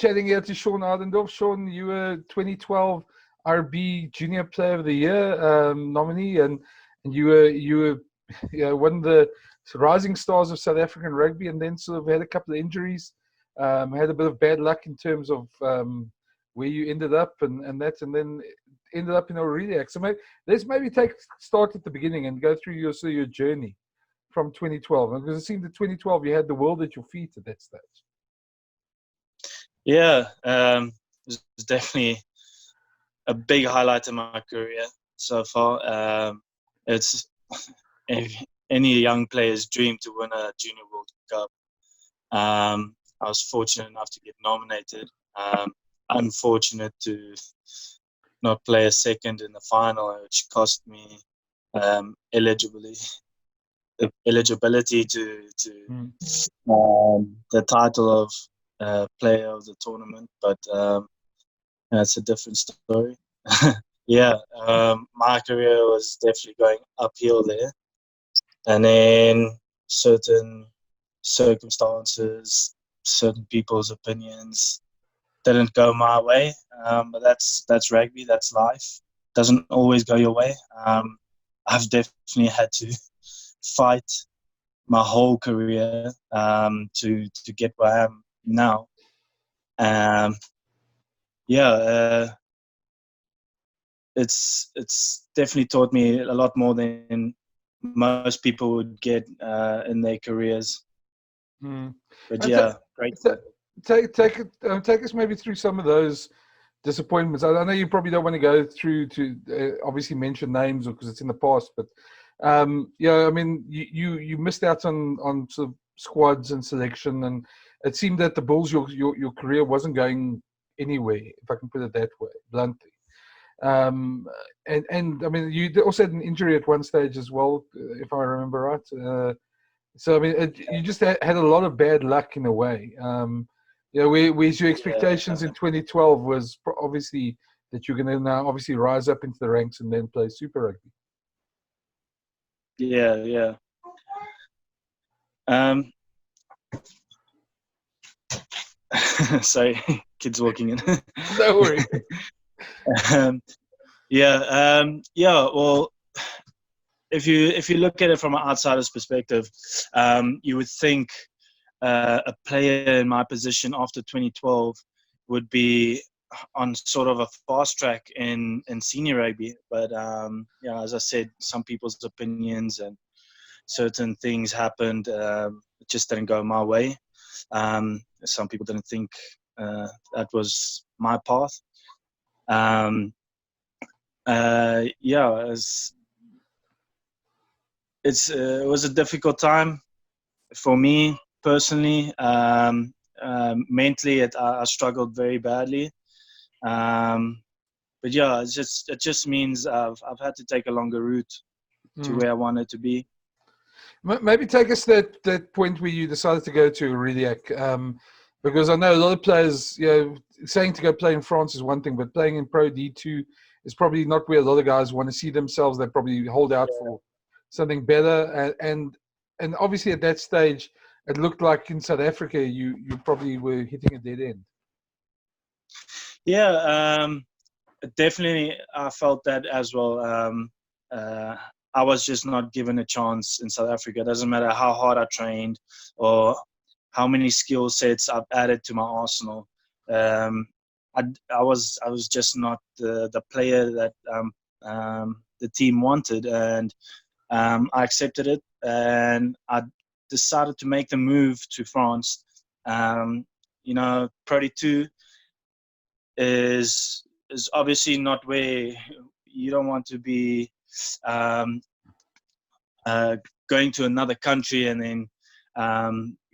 chatting here to Shaun Adendorff. Shaun, you were 2012 RB Junior Player of the Year nominee, and you were one of the rising stars of South African rugby, and then sort of had a couple of injuries, had a bit of bad luck in terms of where you ended up, and then ended up in Aurillac. So let's maybe start at the beginning and go through your journey from 2012, because it seemed that 2012 you had the world at your feet at that stage. Yeah, it was definitely a big highlight in my career so far. It's any young player's dream to win a Junior World Cup. I was fortunate enough to get nominated. Unfortunate to not play a second in the final, which cost me eligibility to the title of player of the tournament. But that's a different story. Yeah, my career was definitely going uphill there, and then certain circumstances, certain people's opinions didn't go my way. But that's rugby, that's life. Doesn't always go your way. I've definitely had to fight my whole career to get where I am now. It's definitely taught me a lot more than most people would get in their careers. But yeah, great. Take us maybe through some of those disappointments. I know you probably don't want to go through to obviously mention names because it's in the past, but I mean, you missed out on sort of squads and selection, and it seemed that the Bulls, your career wasn't going anywhere, if I can put it that way, bluntly. And I mean, you also had an injury at one stage as well, if I remember right. So I mean, you just had a lot of bad luck in a way. Whereas your expectations in 2012 was obviously that you're going to now obviously rise up into the ranks and then play Super Rugby. Yeah. Sorry, kids walking in. No worries. Well, if you look at it from an outsider's perspective, you would think a player in my position after 2012 would be on sort of a fast track in senior rugby. But as I said, some people's opinions and certain things happened. It just didn't go my way. Some people didn't think that was my path. It was a difficult time for me personally. Mentally, I struggled very badly. But yeah, it just means I've had to take a longer route to where I wanted to be. Maybe take us that point where you decided to go to Aurillac, because I know a lot of players, saying to go play in France is one thing, but playing in Pro D2 is probably not where a lot of guys want to see themselves. They probably hold out for something better, and obviously at that stage, it looked like in South Africa you probably were hitting a dead end. Yeah, definitely I felt that as well. I was just not given a chance in South Africa. It doesn't matter how hard I trained or how many skill sets I've added to my arsenal. I was just not the player that the team wanted, and I accepted it, and I decided to make the move to France. PROD2 is obviously not where you don't want to be. Going to another country and then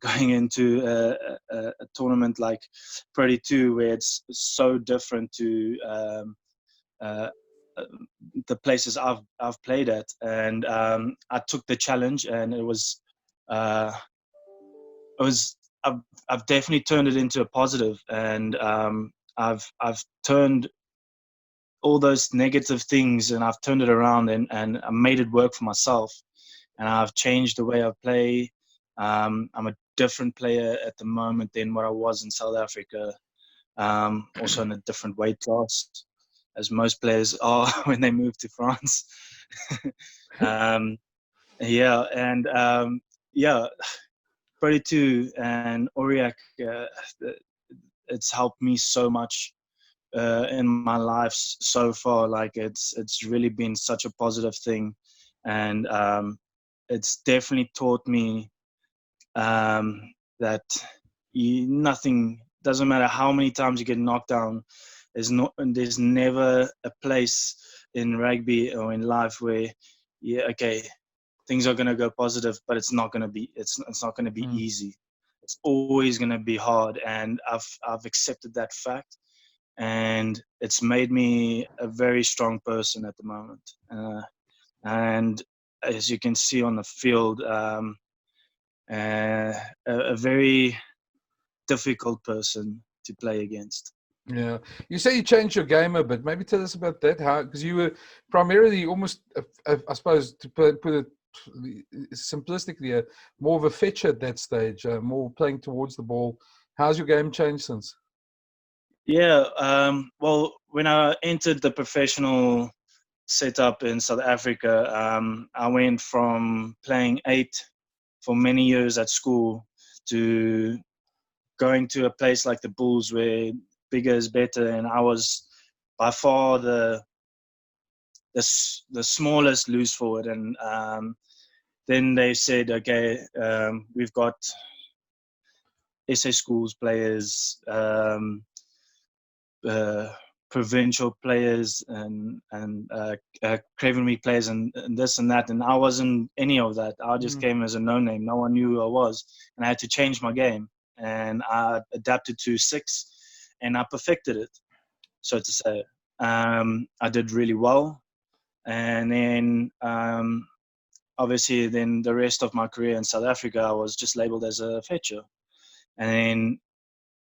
going into a tournament like PROD2 where it's so different to the places I've played at, and I took the challenge, and I've definitely turned it into a positive, and I've turned all those negative things and I've turned it around and I made it work for myself, and I've changed the way I play. I'm a different player at the moment than what I was in South Africa. also in a different weight class, as most players are when they move to France. Yeah, and PROD2 and Aurillac, it's helped me so much in my life so far. Like it's really been such a positive thing, and it's definitely taught me that nothing doesn't matter how many times you get knocked down. There's never a place in rugby or in life where things are going to go positive, but it's not going to be easy. It's always going to be hard, and I've accepted that fact, and it's made me a very strong person at the moment. And as you can see on the field, a very difficult person to play against. Yeah, you say you changed your game a bit. Maybe tell us about that. How? Because you were primarily almost, I suppose, to put it simplistically, more of a fetcher at that stage, more playing towards the ball. How's your game changed since? Yeah, well, when I entered the professional setup in South Africa, I went from playing 8 for many years at school to going to a place like the Bulls where bigger is better, and I was by far the smallest loose forward. And then they said, okay, we've got SA schools players, provincial players, and Craven Week players, and this and that. And I wasn't any of that. I just came as a no-name. No one knew who I was, and I had to change my game. And I adapted to 6, and I perfected it, so to say. I did really well, and then obviously, then the rest of my career in South Africa, I was just labelled as a fetcher. And then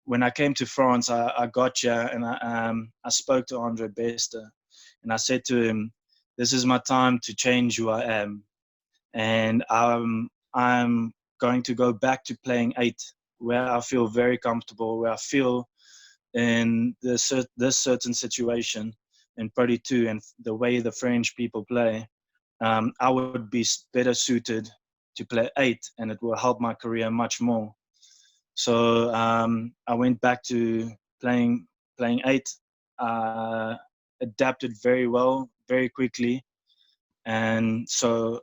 when I came to France, I got here, and I spoke to Andre Bester, and I said to him, "This is my time to change who I am, and I'm going to go back to playing 8, where I feel very comfortable, where I feel in this certain situation in PROD2 and the way the French people play, I would be better suited to play 8, and it will help my career much more." So I went back to playing 8. Adapted very well, very quickly, and so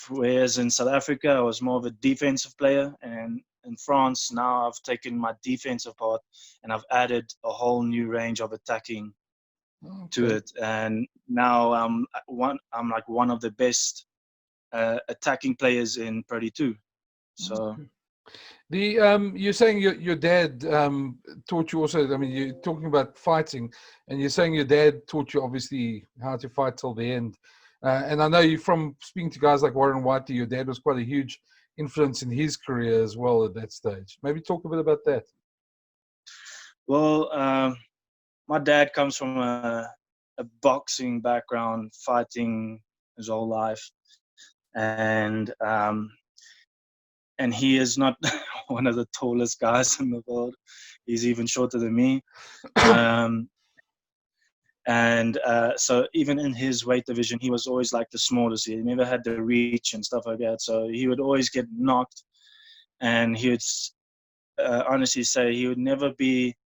whereas in South Africa I was more of a defensive player, and in France now I've taken my defensive part and I've added a whole new range of attacking to it, and now I'm like one of the best attacking players in PROD2. So. You're saying your dad taught you also. I mean, you're talking about fighting, and you're saying your dad taught you obviously how to fight till the end. And I know you from speaking to guys like Warren Whiteley, your dad was quite a huge influence in his career as well at that stage. Maybe talk a bit about that. Well, my dad comes from a boxing background, fighting his whole life, and he is not one of the tallest guys in the world. He's even shorter than me. So even in his weight division, he was always like the smallest. He never had the reach and stuff like that. So he would always get knocked, and he would honestly say he would never be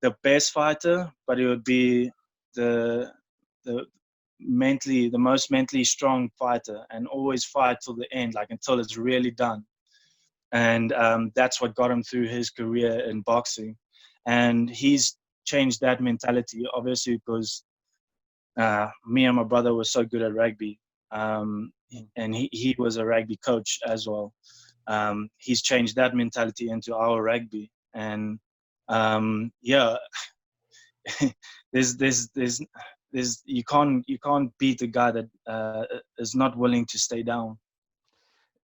the best fighter, but he would be the most mentally strong fighter, and always fight till the end, like until it's really done. And that's what got him through his career in boxing. And he's changed that mentality, obviously, because me and my brother were so good at rugby, and he was a rugby coach as well. He's changed that mentality into our rugby, and there's you can't beat a guy that is not willing to stay down.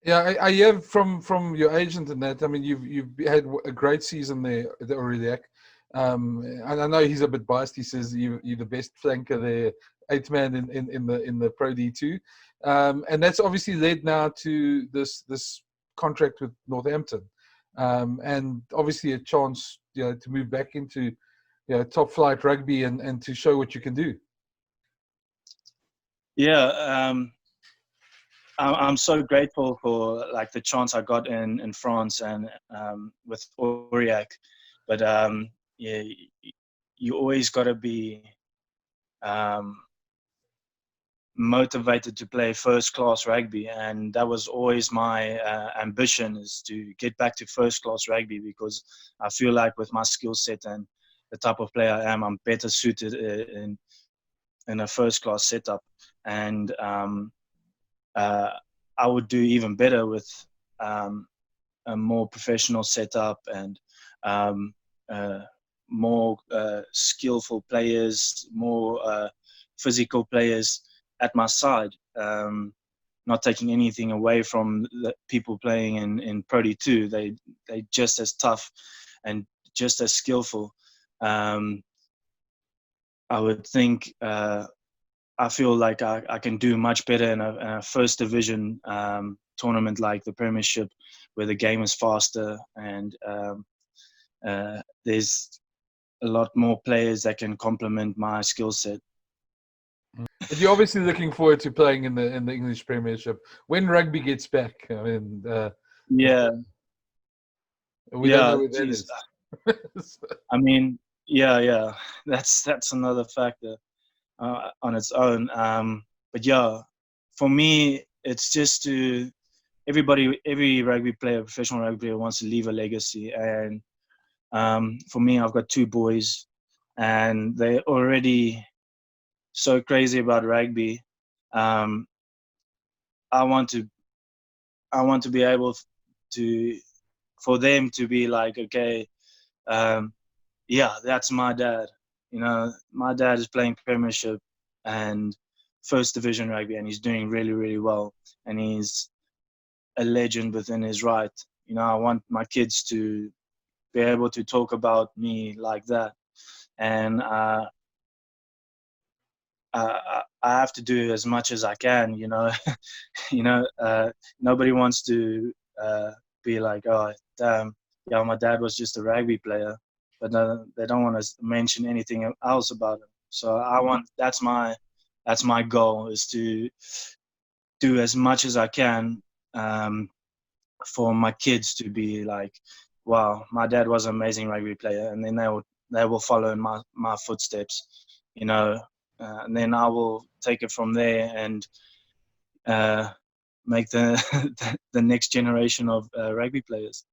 Yeah, I hear from your agent and that. I mean, you've had a great season there at the Aurillac. And I know he's a bit biased. He says you're the best flanker there, 8th man in the Pro D2, and that's obviously led now to this contract with Northampton, and obviously a chance to move back into top flight rugby and to show what you can do. Yeah, I'm so grateful for like the chance I got in France and with Aurillac, but yeah, you always got to be um, motivated to play first class rugby, and that was always my ambition, is to get back to first class rugby, because I feel like with my skill set and the type of player I am, I'm better suited in a first class setup, and I would do even better with a more professional setup and um, uh, more skillful players, more physical players at my side. Not taking anything away from the people playing in PROD2, they just as tough and just as skillful. I would think I feel like I can do much better in a first division tournament like the Premiership, where the game is faster and there's a lot more players that can complement my skill set. But you're obviously looking forward to playing in the English Premiership when rugby gets back. I mean, Yeah, we don't know what that geez. is. I mean, yeah, that's another factor on its own. But yeah, for me, it's just to every rugby player, professional rugby player, wants to leave a legacy, and for me, I've got 2 boys, and they're already so crazy about rugby. Um, I want to be able to, for them to be like, okay, yeah, that's my dad. You know, my dad is playing Premiership and first division rugby, and he's doing really, really well, and he's a legend within his right. You know, I want my kids to be able to talk about me like that, and I have to do as much as I can. You know, nobody wants to be like, oh, damn, yeah, my dad was just a rugby player, but they don't want to mention anything else about him. So that's my goal, is to do as much as I can for my kids to be like, wow, my dad was an amazing rugby player, and then they will follow in my footsteps, you know, and then I will take it from there and make the the next generation of rugby players.